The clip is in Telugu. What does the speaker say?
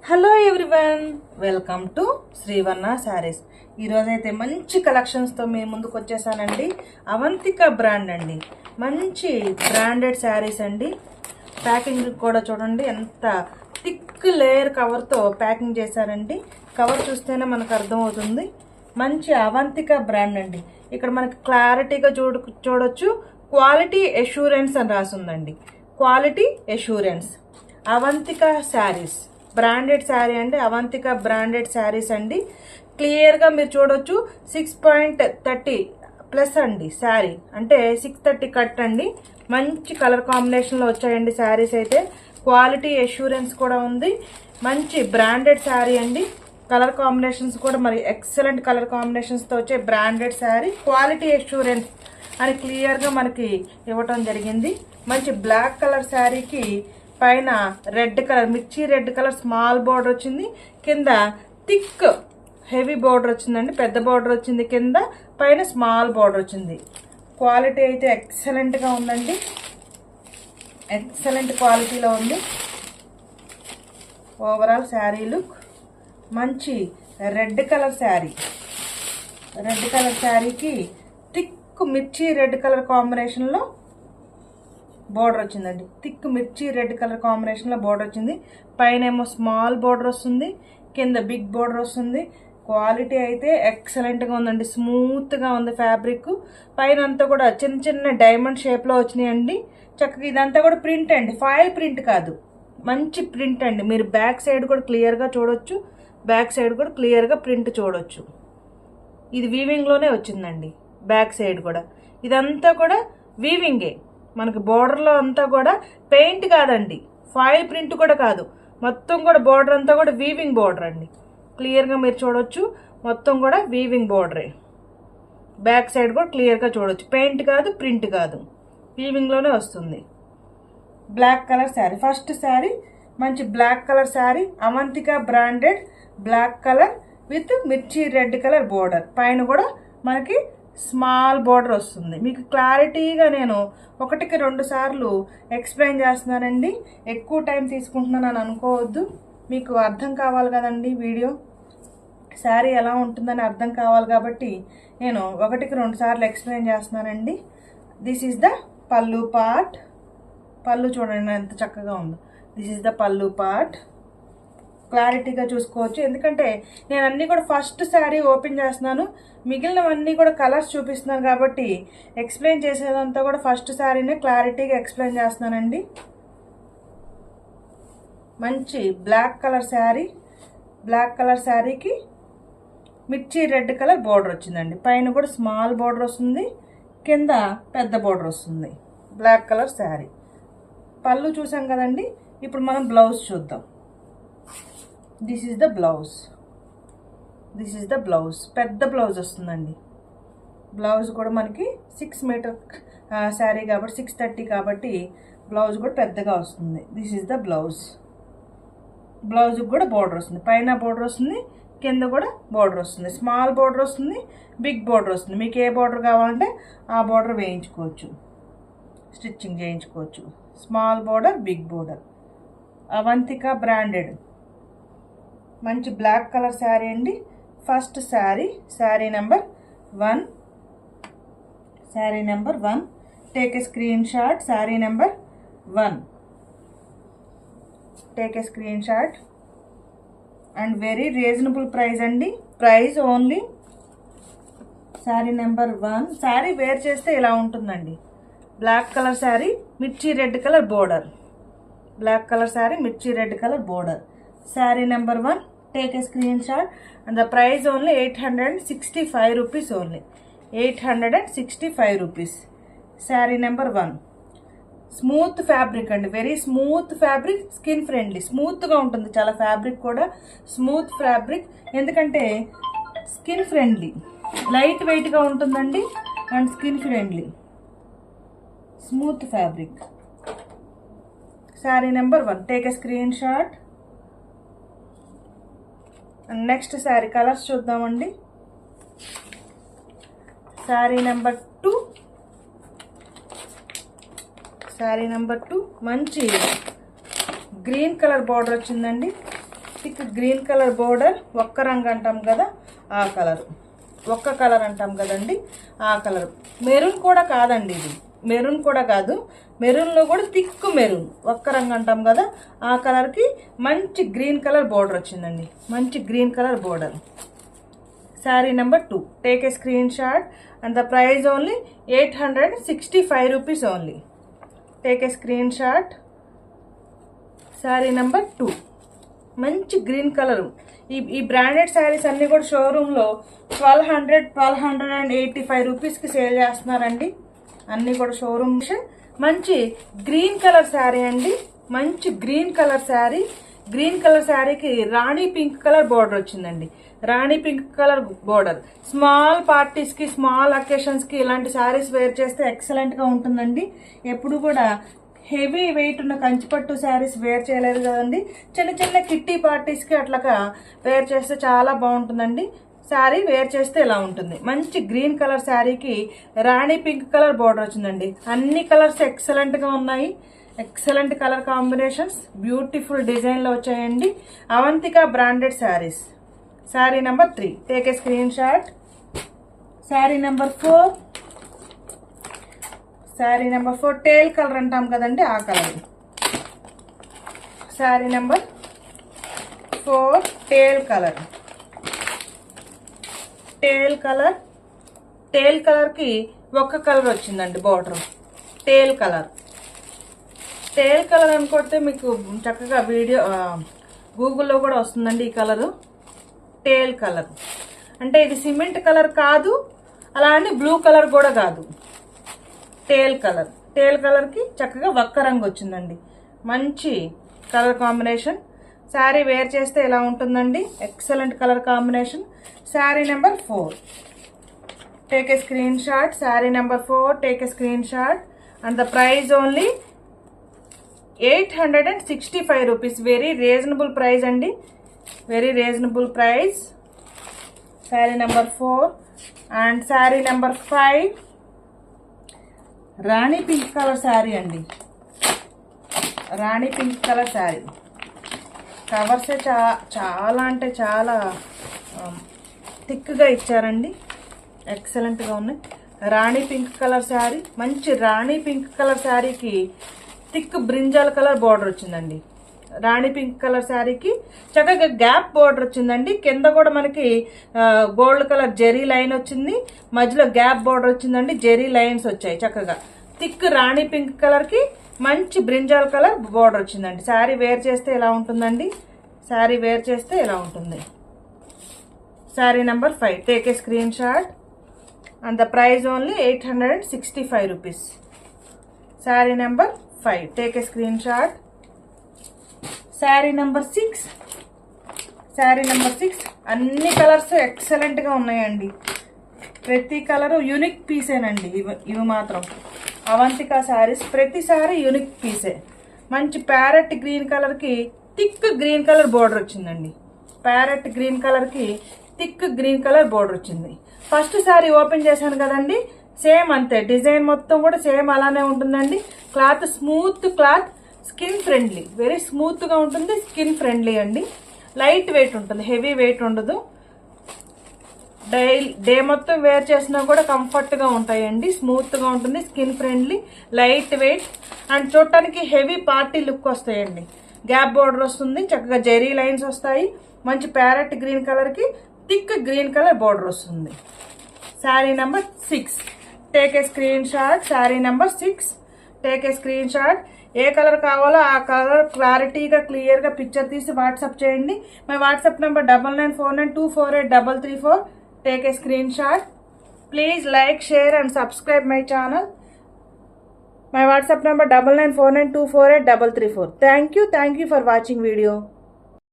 Hello everyone, welcome to Srivarna sarees. ఈరోజైతే మంచి కలెక్షన్స్తో మీ ముందుకు వచ్చేసానండి. అవంతిక బ్రాండ్ అండి, మంచి బ్రాండెడ్ శారీస్ అండి. ప్యాకింగ్ కూడా చూడండి, ఎంత థిక్ లేయర్ కవర్తో ప్యాకింగ్ చేశారండి. కవర్ చూస్తేనే మనకు అర్థమవుతుంది. మంచి అవంతిక బ్రాండ్ అండి. ఇక్కడ మనకి క్లారిటీగా చూడొచ్చు, క్వాలిటీ అష్యూరెన్స్ అని రాసిందండి. Quality assurance Avantika sarees, branded saree అండి. అవంతిక బ్రాండెడ్ శారీస్ అండి. క్లియర్గా మీరు చూడొచ్చు, 6.30 ప్లస్ అండి శారీ, అంటే 630 కట్ అండి. మంచి కలర్ కాంబినేషన్లో వచ్చాయండి శారీస్ అయితే. క్వాలిటీ అష్యూరెన్స్ కూడా ఉంది. మంచి బ్రాండెడ్ శారీ అండి. కలర్ కాంబినేషన్స్ కూడా మరి ఎక్సలెంట్ కలర్ కాంబినేషన్స్తో వచ్చే బ్రాండెడ్ శారీ, క్వాలిటీ అష్యూరెన్స్ అని క్లియర్గా మనకి ఇవ్వటం జరిగింది. మంచి బ్లాక్ కలర్ శారీకి పైన రెడ్ కలర్, మిర్చి రెడ్ కలర్ స్మాల్ బోర్డర్ వచ్చింది. కింద థిక్ హెవీ బోర్డర్ వచ్చిందండి, పెద్ద బోర్డర్ వచ్చింది. కింద పైన స్మాల్ బోర్డర్ వచ్చింది. క్వాలిటీ అయితే ఎక్సలెంట్గా ఉందండి, ఎక్సలెంట్ క్వాలిటీలో ఉంది. ఓవరాల్ శారీ లుక్ మంచి red colour sari. Red colour శారీకి థిక్ మిర్చి రెడ్ కలర్ కాంబినేషన్లో బోర్డర్ వచ్చిందండి. థిక్ మిర్చి రెడ్ కలర్ కాంబినేషన్లో బోర్డర్ వచ్చింది. పైన ఏమో స్మాల్ బోర్డర్ వస్తుంది, కింద బిగ్ బోర్డర్ వస్తుంది. క్వాలిటీ అయితే ఎక్సలెంట్గా ఉందండి, స్మూత్గా ఉంది ఫ్యాబ్రిక్. పైన అంతా కూడా చిన్న చిన్న డైమండ్ షేప్లో వచ్చినాయండి. చక్కగా ఇదంతా కూడా ప్రింట్ అండి, ఫాయిల్ ప్రింట్ కాదు, మంచి ప్రింట్ అండి. మీరు బ్యాక్ సైడ్ కూడా క్లియర్గా చూడొచ్చు, బ్యాక్ సైడ్ కూడా క్లియర్గా ప్రింట్ చూడొచ్చు. ఇది వీవింగ్లోనే వచ్చిందండి. బ్యాక్ సైడ్ కూడా ఇదంతా కూడా వీవింగే. మనకి బోర్డర్లో అంతా కూడా పెయింట్ కాదండి, ఫాయిల్ ప్రింట్ కూడా కాదు, మొత్తం కూడా బోర్డర్ అంతా కూడా వీవింగ్ బోర్డర్ అండి. క్లియర్గా మీరు చూడొచ్చు, మొత్తం కూడా వీవింగ్ బోర్డరే. బ్యాక్ సైడ్ కూడా క్లియర్గా చూడొచ్చు, పెయింట్ కాదు, ప్రింట్ కాదు, వీవింగ్లోనే వస్తుంది. Black colour saree, first saree మంచి black colour saree. Avantika branded black colour with mirchi red colour border. పైన కూడా మనకి స్మాల్ బోర్డర్ వస్తుంది. మీకు క్లారిటీగా నేను 1-2 సార్లు ఎక్స్ప్లెయిన్ చేస్తున్నానండి, ఎక్కువ టైం తీసుకుంటున్నాను అనుకోవద్దు. మీకు అర్థం కావాలి కదండి, వీడియో శారీ ఎలా ఉంటుందని అర్థం కావాలి కాబట్టి నేను 1-2 సార్లు ఎక్స్ప్లెయిన్ చేస్తున్నానండి. దిస్ ఈజ్ ద పల్లు పార్ట్. పళ్ళు చూడండి ఎంత చక్కగా ఉందో. దిస్ ఈజ్ ద పల్లు పార్ట్. క్లారిటీగా చూసుకోవచ్చు, ఎందుకంటే నేను అన్నీ కూడా ఫస్ట్ శారీ ఓపెన్ చేస్తున్నాను, మిగిలినవన్నీ కూడా కలర్స్ చూపిస్తున్నాను కాబట్టి ఎక్స్ప్లెయిన్ చేసేదంతా కూడా ఫస్ట్ శారీనే క్లారిటీగా ఎక్స్ప్లెయిన్ చేస్తున్నానండి. మంచి black colour sari. Black colour శారీకి మిర్చి రెడ్ కలర్ బోర్డర్ వచ్చిందండి. పైన కూడా స్మాల్ బోర్డర్ వస్తుంది, కింద పెద్ద బోర్డర్ వస్తుంది. Black colour sari. పళ్ళు చూసాం కదండి, ఇప్పుడు మనం బ్లౌజ్ చూద్దాం. This is the blouse. This is the blouse. పెద్ద బ్లౌజ్ వస్తుందండి. బ్లౌజ్ కూడా మనకి 6 మీటర్ శారీ కాబట్టి 630 కాబట్టి బ్లౌజ్ కూడా పెద్దగా వస్తుంది. This is the blouse. బ్లౌజ్కి కూడా బోర్డర్ వస్తుంది, పైన బోర్డర్ వస్తుంది, కింద కూడా బోర్డర్ వస్తుంది. స్మాల్ బోర్డర్ వస్తుంది, బిగ్ బోర్డర్ వస్తుంది. మీకు ఏ బోర్డర్ కావాలంటే ఆ బోర్డర్ వేయించుకోవచ్చు, స్టిచ్చింగ్ చేయించుకోవచ్చు. Small border, big border. Avantika branded మంచి బ్లాక్ కలర్ శారీ అండి. First saree, saree number 1. Saree number 1. Take a screenshot. Sari number 1. Take a screenshot. And very reasonable price అండి. Price only. Saree number 1. Saree wear చేస్తే ఇలా ఉంటుందండి. Black colour saree, mirchi red colour border. Black colour saree, mirchi red colour border. Sari number 1. Take a screenshot and the price only 865 rupees only. 865 rupees. Saree number 1. Smooth fabric అండి, very smooth fabric, skin friendly. స్మూత్గా ఉంటుంది చాలా ఫ్యాబ్రిక్ కూడా, స్మూత్ ఫ్యాబ్రిక్. ఎందుకంటే స్కిన్ ఫ్రెండ్లీ, లైట్ వెయిట్గా ఉంటుందండి and skin friendly, smooth fabric. Saree number 1. Take a screenshot. Next saree colours చూద్దామండి. శారీ నెంబర్ 2. శారీ నెంబర్ 2 మంచి గ్రీన్ కలర్ బార్డర్ వచ్చిందండి. థిక్ గ్రీన్ కలర్ బోర్డర్, ఒక్క రంగు అంటాం కదా ఆ కలర్, ఒక్క కలర్ అంటాం కదండి ఆ కలర్. మెరూన్ కూడా కాదండి, ఇది మెరూన్ కూడా కాదు, మెరూన్లో కూడా థిక్ మెరూన్, ఒక్క రంగు అంటాం కదా ఆ కలర్కి మంచి గ్రీన్ కలర్ బోర్డర్ వచ్చిందండి, మంచి green colour border. Sari number 2. Take a screenshot and the price only 865 rupees only. Take a screenshot. Sari number 2 మంచి గ్రీన్ కలరు. ఈ బ్రాండెడ్ శారీస్ అన్నీ కూడా షోరూంలో 1285 రూపీస్కి సేల్ చేస్తున్నారండి, అన్నీ కూడా షోరూమ్. మంచి గ్రీన్ కలర్ శారీ అండి, మంచి green colour sari. Green colour శారీకి రాణి పింక్ కలర్ బోర్డర్ వచ్చిందండి, రాణి పింక్ కలర్ బోర్డర్. స్మాల్ పార్టీస్కి, స్మాల్ అకేషన్స్కి ఇలాంటి శారీస్ వేర్ చేస్తే ఎక్సలెంట్గా ఉంటుందండి. ఎప్పుడు కూడా హెవీ వెయిట్ ఉన్న కంచిపట్టు శారీస్ వేర్ చేయలేదు కదండి, చిన్న చిన్న కిట్టి పార్టీస్కి అట్లాగా వేర్ చేస్తే చాలా బాగుంటుందండి. శారీ వేర్ చేస్తే ఇలా ఉంటుంది. మంచి గ్రీన్ కలర్ శారీకి రాణి పింక్ కలర్ బోర్డర్ వచ్చిందండి. అన్ని కలర్స్ ఎక్సలెంట్గా ఉన్నాయి, ఎక్సలెంట్ కలర్ కాంబినేషన్స్, బ్యూటిఫుల్ డిజైన్లో వచ్చాయండి. Avantika branded saris. Sari number 3. Take a screenshot. Sari number 4. Sari number 4 teal colour అంటాం కదండి ఆ కలర్. Sari number 4 teal colour. Teal colour, teal కలర్కి ఒక్క కలర్ వచ్చిందండి border. Teal colour, teal colour అనుకుంటే మీకు చక్కగా వీడియో గూగుల్లో కూడా వస్తుందండి ఈ కలరు. టేల్ కలర్ అంటే ఇది సిమెంట్ కలర్ కాదు, అలా అని బ్లూ కలర్ కూడా కాదు. టేల్ కలర్, టేల్ కలర్కి చక్కగా ఒక్క రంగు వచ్చిందండి, మంచి కలర్ కాంబినేషన్. శారీ వేర్ చేస్తే ఎలా ఉంటుందండి, excellent colour combination. Saree number 4. Take a screenshot. Sari number 4. Take a screenshot and the price only 865 rupees. Very reasonable price అండి, very reasonable price. Saree number 4 and saree number 5 rani pink colour saree అండి, రాణి పింక్ కలర్ శారీ. కవర్సే చాలా అంటే చాలా థిక్గా ఇచ్చారండి, ఎక్సలెంట్గా ఉన్నాయి. రాణి పింక్ కలర్ శారీ, మంచి రాణి పింక్ కలర్ శారీకి థిక్ బ్రింజాల్ కలర్ బార్డర్ వచ్చిందండి. రాణి పింక్ కలర్ శారీకి చక్కగా గ్యాప్ బార్డర్ వచ్చిందండి. కింద కూడా మనకి గోల్డ్ కలర్ జెరీ లైన్ వచ్చింది, మధ్యలో గ్యాప్ బార్డర్ వచ్చిందండి, జెరీ లైన్స్ వచ్చాయి చక్కగా. థిక్ రాణి పింక్ కలర్కి మంచి బ్రింజాల్ కలర్ బార్డర్ వచ్చిందండి. శారీ వేర్ చేస్తే ఎలా ఉంటుందండి, శారీ వేర్ చేస్తే ఎలా ఉంటుంది. Sari number 5. Take a screenshot and the price only 865 rupees. Sari number 5. Take a screenshot. Sari number 6. Sari number 6 అన్ని కలర్స్ ఎక్సలెంట్గా ఉన్నాయండి, ప్రతి కలరు యూనిక్ పీసేనండి. ఇవి మాత్రం అవంతిక శారీస్ ప్రతి సారీ యూనిక్ పీసే. మంచి ప్యారెట్ గ్రీన్ కలర్కి థిక్ గ్రీన్ కలర్ బోర్డర్ వచ్చిందండి, ప్యారెట్ గ్రీన్ కలర్కి థిక్ గ్రీన్ కలర్ బోర్డర్ వచ్చింది. ఫస్ట్ సారీ ఓపెన్ చేశాను కదండి, సేమ్ అంతే డిజైన్ మొత్తం కూడా సేమ్ అలానే ఉంటుందండి. Cloth smooth cloth, skin friendly, very స్మూత్గా ఉంటుంది, స్కిన్ ఫ్రెండ్లీ అండి. లైట్ వెయిట్ ఉంటుంది, హెవీ వెయిట్ ఉండదు. డే మొత్తం వేర్ చేసినా కూడా కంఫర్ట్గా ఉంటాయండి, స్మూత్గా ఉంటుంది, skin friendly, light weight and చూడటానికి హెవీ పార్టీ లుక్ వస్తాయండి. గ్యాప్ బోర్డర్ వస్తుంది, చక్కగా జెరీ లైన్స్ వస్తాయి, మంచి ప్యారెట్ గ్రీన్ కలర్కి థిక్ గ్రీన్ కలర్ బోర్డర్ వస్తుంది. Sari number 6. Take a screenshot. Sari number 6. Take a screen shot. A colour కావాలో ఆ కలర్ క్లారిటీగా క్లియర్గా పిక్చర్ తీసి వాట్సాప్ చేయండి. My WhatsApp number 9949248334. Take a screenshot. Please like, share and subscribe my channel. My WhatsApp number 9949248334. Thank you for watching video.